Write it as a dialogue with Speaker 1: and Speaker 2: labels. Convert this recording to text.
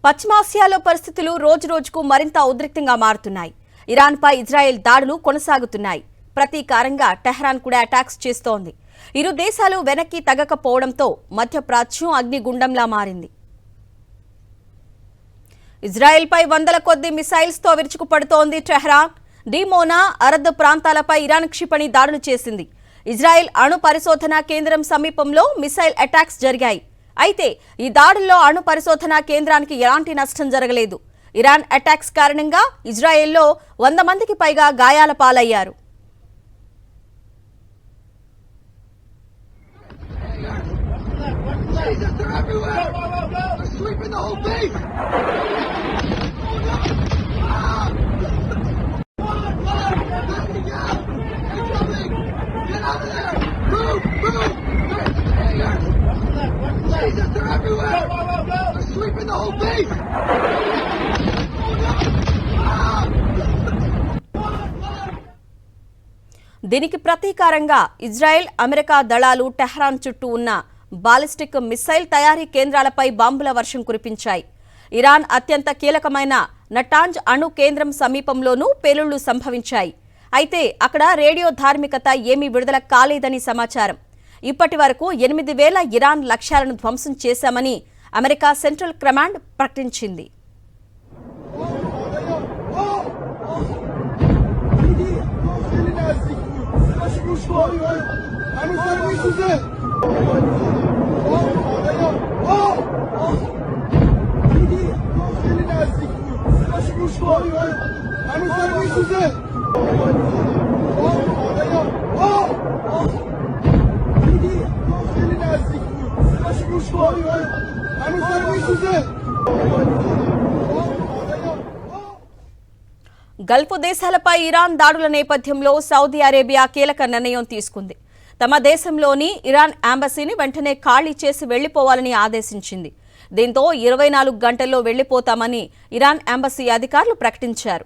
Speaker 1: పశ్చిమాసియాలో పరిస్థితులు రోజురోజుకు మరింత ఉద్రిక్తంగా మారుతున్నాయి. ఇరాన్పై ఇజ్రాయెల్ దాడులు కొనసాగుతున్నాయి. ప్రతీకారంగా టెహ్రాన్ కూడా అటాక్స్ చేస్తోంది. ఇరు దేశాలు వెనక్కి తగ్గకపోవడంతో మధ్యప్రాచ్యం అగ్నిగుండంలా మారింది. ఇజ్రాయెల్పై వందల కొద్ది మిసైల్స్తో విరుచుకుపడుతోంది టెహ్రాన్. డిమోనా, అరద్ ప్రాంతాలపై ఇరాన్ క్షిపణి దాడులు చేసింది. ఇజ్రాయెల్ అణు పరిశోధనా కేంద్రం సమీపంలో మిసైల్ అటాక్స్ జరిగాయి. అయితే ఈ దాడుల్లో అణు పరిశోధనా కేంద్రానికి ఎలాంటి నష్టం జరగలేదు. ఇరాన్ అటాక్స్ కారణంగా ఇజ్రాయెల్లో 100 మందికి పైగా గాయాల పాలయ్యారు. దీనికి ప్రతీకారంగా ఇజ్రాయెల్, అమెరికా దళాలు టెహ్రాన్ చుట్టూ ఉన్న బాలిస్టిక్ మిసైల్ తయారీ కేంద్రాలపై బాంబుల వర్షం కురిపించాయి. ఇరాన్ అత్యంత కీలకమైన నటాంజ్ అణు కేంద్రం సమీపంలోనూ పేలుళ్లు సంభవించాయి. అయితే అక్కడ రేడియో ధార్మికత ఏమీ విడుదల కాలేదని సమాచారం. ఇప్పటి వరకు 8,000 ఇరాన్ లక్ష్యాలను ధ్వంసం చేశామని అమెరికా సెంట్రల్ కమాండ్ ప్రకటించింది. గల్ఫ్ దేశాలపై ఇరాన్ దాడుల నేపథ్యంలో సౌదీ అరేబియా కీలక నిర్ణయం తీసుకుంది. తమ దేశంలోని ఇరాన్ ఎంబసీని వెంటనే ఖాళీ చేసి వెళ్లిపోవాలని ఆదేశించింది. దీంతో 24 గంటల్లో వెళ్లిపోతామని ఇరాన్ ఎంబసీ అధికారులు ప్రకటించారు.